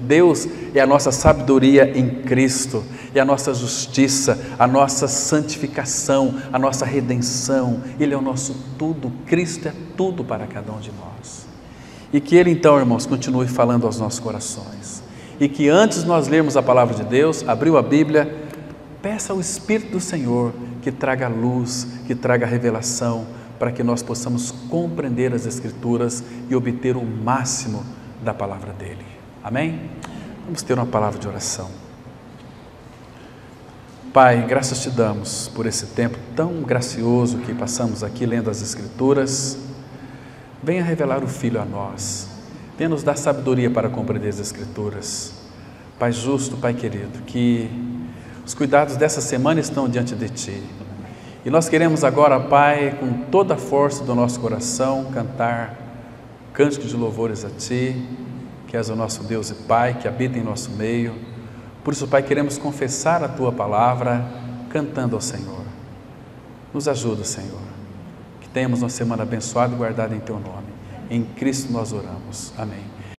Deus é a nossa sabedoria em Cristo, é a nossa justiça, a nossa santificação, a nossa redenção. Ele é o nosso tudo, Cristo é tudo para cada um de nós. E que Ele então, irmãos, continue falando aos nossos corações. E que antes nós lermos a palavra de Deus, abriu a Bíblia, peça ao Espírito do Senhor que traga luz, que traga revelação, para que nós possamos compreender as Escrituras e obter o máximo da palavra dEle. Amém? Vamos ter uma palavra de oração. Pai, graças te damos por esse tempo tão gracioso que passamos aqui lendo as Escrituras. Venha revelar o Filho a nós, venha nos dar sabedoria para compreender as Escrituras. Pai justo, Pai querido, que os cuidados dessa semana estão diante de Ti. E nós queremos agora, Pai, com toda a força do nosso coração, cantar cântico de louvores a Ti, que és o nosso Deus e Pai, que habita em nosso meio. Por isso, Pai, queremos confessar a Tua palavra, cantando ao Senhor. Nos ajuda, Senhor, que tenhamos uma semana abençoada e guardada em Teu nome. Em Cristo nós oramos. Amém.